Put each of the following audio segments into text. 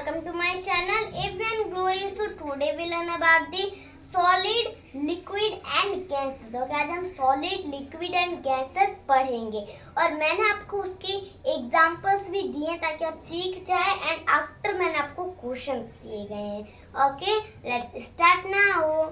welcome to my channel Evian Glory. So today we learn about the solid, liquid and gases. तो आज हम solid, liquid and gases पढ़ेंगे और मैंने आपको उसकी एग्जांपल्स भी दिए ताकि आप सीख जाए एंड आफ्टर मैंने आपको क्वेश्चंस दिए गए हैं. Okay, let's start now.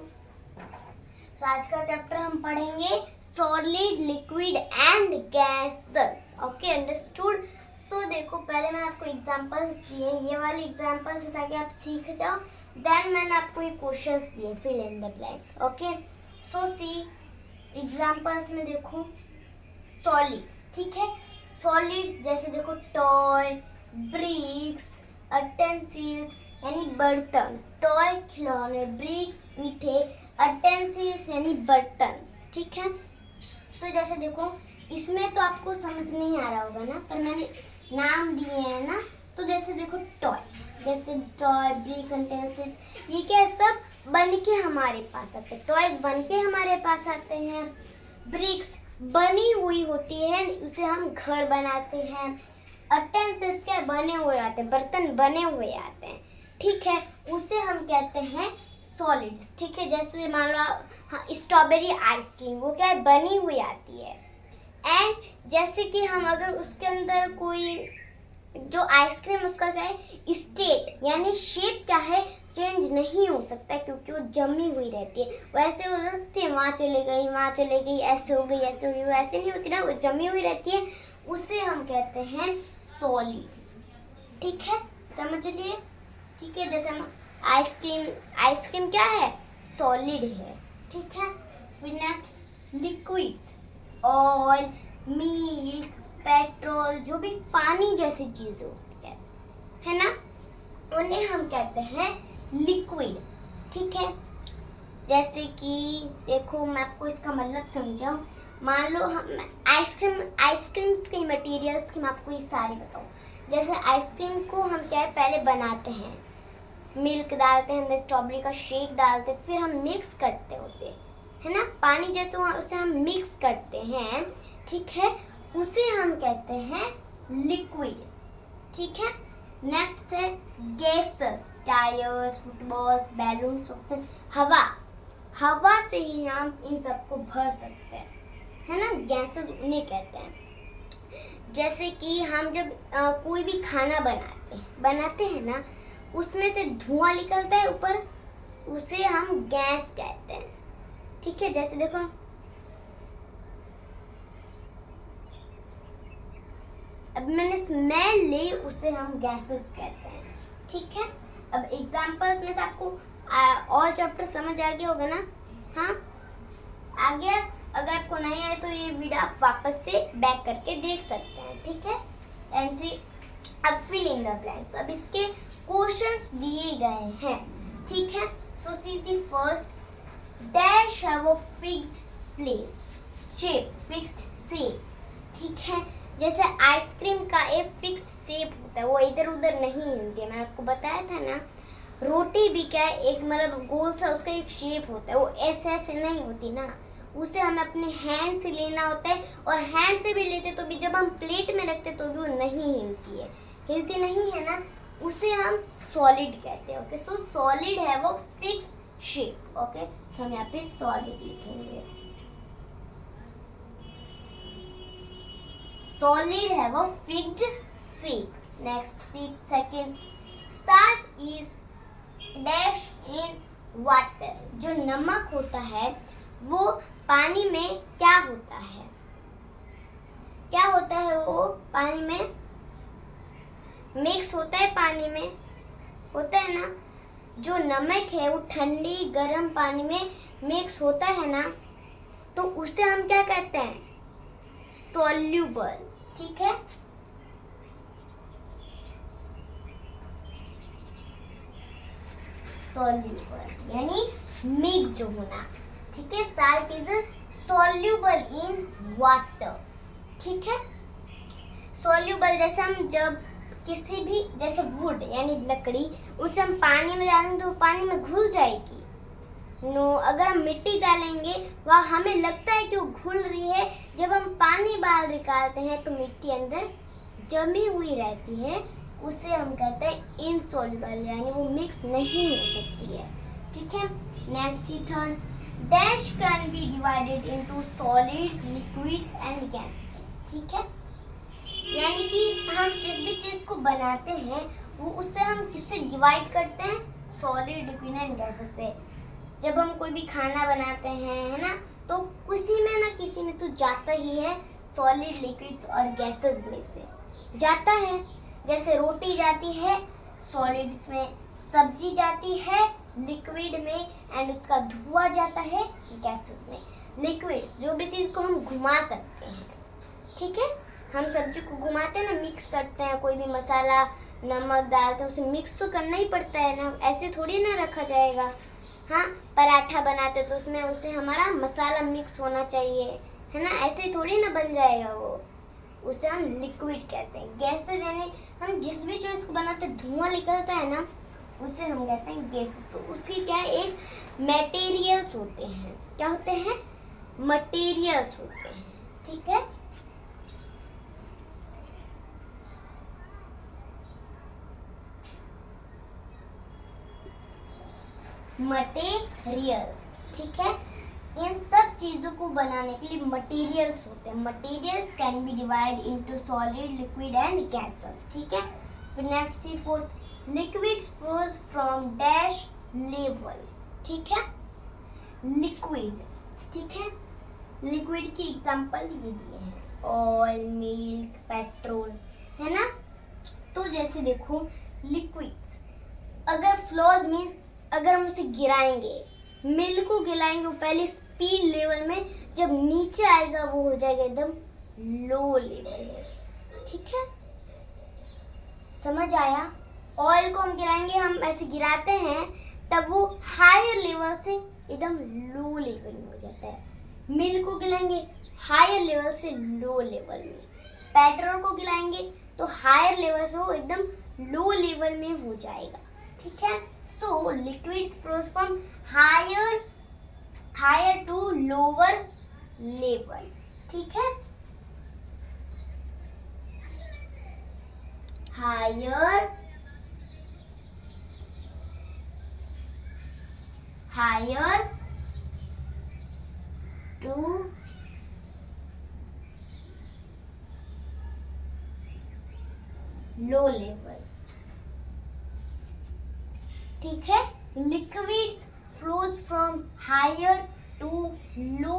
तो आज का चैप्टर हम पढ़ेंगे solid, liquid and gases. Okay, understood. So देखो, पहले मैंने आपको एग्जांपल्स दिए, ये वाले एग्जांपल्स ताकि आप सीख जाओ. देन मैंने आपको ये क्वेश्चंस दिए, fill in the blanks. Okay, so see examples में देखो सॉलिड्स. ठीक है, सॉलिड्स जैसे देखो टॉय, ब्रिक्स, अटेंसिल्स यानी बर्तन. टॉय खिलौने, ब्रिक्स मीठे, अटेंसिल्स यानी बर्तन. ठीक है, तो जैसे देखो इसमें तो आपको समझ नहीं आ रहा होगा ना, पर मैंने नाम दिए हैं ना. तो जैसे देखो टॉय, जैसे टॉय, ब्रिक्स, अटेंसिल्स, ये क्या है, सब बन के हमारे पास आते हैं. टॉयज बन के हमारे पास आते हैं, ब्रिक्स बनी हुई होती है, उसे हम घर बनाते हैं. अटेंसिल्स क्या बने हुए आते हैं, बर्तन बने हुए आते हैं. ठीक है, उसे हम कहते हैं सॉलिड्स. ठीक है, जैसे मान लो हाँ, स्ट्रॉबेरी आइसक्रीम, वो क्या है, बनी हुई आती है. एंड जैसे कि हम अगर उसके अंदर कोई जो आइसक्रीम, उसका क्या है, स्टेट यानी शेप क्या है, चेंज नहीं हो सकता क्योंकि वो जमी हुई रहती है. वैसे हो सकती है, वहाँ चले गई, वहाँ चले गई, ऐसे हो गई, ऐसे हो गई, वो ऐसे नहीं होती ना, वो जमी हुई रहती है. उसे हम कहते हैं सॉलिड्स. ठीक है, समझ लिए. ठीक है, जैसे हम आइसक्रीम क्या है, सॉलिड है. ठीक है, फिर next liquids, oil, milk, petrol, जो भी पानी जैसी चीज होती है ना, उन्हें हम कहते हैं लिक्विड. ठीक है, जैसे कि देखो मैं आपको इसका मतलब समझाऊं. मान लो हम आइसक्रीम्स के मटेरियल्स की मैं आपको ये सारी बताऊं. जैसे आइसक्रीम को हम क्या है, पहले बनाते हैं, मिल्क डालते हैं, स्ट्रॉबेरी का शेक डालते हैं, फिर हम मिक्स करते हैं उसे, है ना, पानी जैसे उसे हम मिक्स करते हैं. ठीक है, उसे हम कहते हैं लिक्विड. ठीक है, नेक्स्ट है gases, tyres, footballs, balloons, oxygen, हवा से ही हम इन सबको भर सकते हैं, है ना. गैसेस उन्हें कहते हैं. जैसे कि हम जब कोई भी खाना बनाते हैं ना, उसमें से धुआं निकलता है ऊपर, उसे हम गैस कहते हैं. ठीक है, जैसे देखो अब मैंने स्मेल ली, उसे हम गैसेस कहते हैं. ठीक है, अब एग्जांपल्स में से आपको और चैप्टर समझ आ गया होगा ना. हाँ, आ गया. अगर आपको नहीं आए तो ये वीडियो आप वापस से बैक करके देख सकते हैं. ठीक है, एंड सी अब फिल इन द ब्लैंक्स. अब इसके क्वेश्चंस दिए गए हैं. ठीक है, so see the first, dash have a fixed place, shape, fixed shape. ठीक है, जैसे आइसक्रीम का एक फिक्स्ड शेप होता है, वो इधर उधर नहीं हिलती है. मैंने आपको बताया था ना. रोटी भी क्या है, एक मतलब गोल सा उसका एक शेप होता है, वो ऐसे नहीं होती ना. उसे हमें अपने हैंड से लेना होता है, और हैंड से भी लेते तो भी जब हम प्लेट में रखते तो भी वो नहीं हिलती नहीं है ना. उसे हम सॉलिड कहते हैं. ओके, सो सॉलिड है वो फिक्स्ड शेप. ओके, तो हम यहाँ पे सॉलिड लिखेंगे. सॉलिड है वो fixed shape. Next second, salt is dash in water. जो नमक होता है वो पानी में क्या होता है, वो पानी में मिक्स होता है, पानी में होता है ना. जो नमक है वो ठंडी गर्म पानी में मिक्स होता है ना, तो उसे हम क्या कहते हैं, सॉल्यूबल. ठीक है, सॉल्यूबल यानी मिक्स जो होना. ठीक है, salt is soluble in water. ठीक है, सॉल्यूबल जैसे हम जब किसी भी, जैसे वुड यानी लकड़ी, उसे हम पानी में डालेंगे तो पानी में घुल जाएगी. नो, अगर हम मिट्टी डालेंगे वह हमें लगता है कि वो घुल रही है, जब हम पानी बाहर निकालते हैं तो मिट्टी अंदर जमी हुई रहती है उसे हम कहते हैं इनसॉल्युबल, यानी वो मिक्स नहीं हो सकती है। ठीक है, next see third, dash can be divided into solids, liquids and gases. ठीक है, यानी कि हम जिस भी चीज को बनाते हैं वो उससे हम किससे डिवाइड करते हैं, सॉलिड, लिक्विड एंड गैसेस से। जब हम कोई भी खाना बनाते हैं, है ना, तो किसी में ना किसी में तो जाता ही है, सॉलिड, लिक्विड्स और गैसेस में से जाता है। जैसे रोटी जाती है सॉलिड्स में, सब्जी जाती है लिक्विड में एंड उसका धुआं जाता है गैसेस में। लिक्विड्स जो भी चीज़ को हम घुमा सकते हैं। ठीक है, हम सब्जी को घुमाते हैं ना, मिक्स करते हैं, कोई भी मसाला नमक डालते हैं, उसे मिक्स तो करना ही पड़ता है ना, ऐसे थोड़ी ना रखा जाएगा। हाँ, पराठा बनाते तो उसमें उसे हमारा मसाला मिक्स होना चाहिए, है ना, ऐसे थोड़ी ना बन जाएगा वो, उसे हम लिक्विड कहते हैं। गैसेस यानी हम जिस भी चीज़ को बनाते हैं धुआं निकलता है ना, उसे हम कहते हैं गैसेस। तो उसकी क्या है, एक मटेरियल्स होते हैं। क्या होते हैं, मटेरियल्स होते हैं। ठीक है, मटेरियल्स। ठीक है, इन सब चीजों को बनाने के लिए मटेरियल्स होते हैं। Materials can be divide into solid, liquid and gases. ठीक है, फिर next see fourth, liquids flows from dash level. ठीक है, लिक्विड। ठीक है, लिक्विड की एग्जांपल ये दिए हैं, ऑयल, मिल्क, पेट्रोल, है ना। तो जैसे देखो लिक्विड्स, अगर फ्लोज मीन्स अगर हम उसे गिराएंगे, मिल्क को गिराएंगे, वो पहले स्पीड लेवल में, जब नीचे आएगा वो हो जाएगा एकदम लो लेवल में। ठीक है, समझ आया। ऑयल को हम गिराएंगे, हम ऐसे गिराते हैं तब वो हायर लेवल से एकदम लो लेवल में हो जाता है। मिल्क को गिराएंगे हायर लेवल से लो लेवल में। पेट्रोल को गिराएंगे तो हायर लेवल से वो एकदम लो लेवल में हो जाएगा। ठीक है, so liquids flows from higher to lower level। ठीक है, higher to low level। ठीक है, liquids flows from higher to low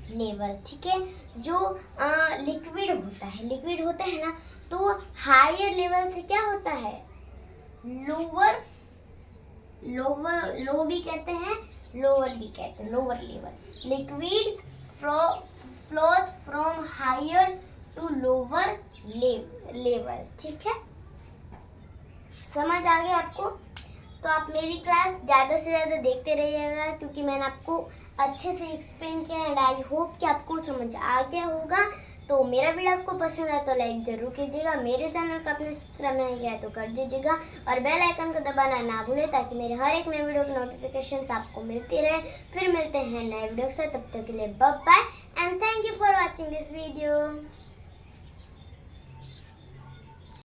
level. ठीक है, जो लिक्विड होता है ना, तो हायर लेवल से क्या होता है, लोअर, लो भी कहते हैं, लोअर भी कहते हैं, lower level. Liquids flows from higher to lower level. ठीक है, समझ आ गया आपको। तो आप मेरी क्लास ज़्यादा से ज़्यादा देखते रहिएगा, क्योंकि मैंने आपको अच्छे से एक्सप्लेन किया एंड आई होप कि आपको समझ आ गया होगा। तो मेरा वीडियो आपको पसंद आया तो लाइक ज़रूर कीजिएगा, मेरे चैनल को आपने सब्सक्राइब नहीं किया तो कर दीजिएगा और बेल आइकन को दबाना ना भूलें, ताकि मेरे हर एक नए वीडियो की नोटिफिकेशंस आपको मिलती रहे। फिर मिलते हैं नए वीडियो से, तब तक के लिए bye bye and thank you for watching this video.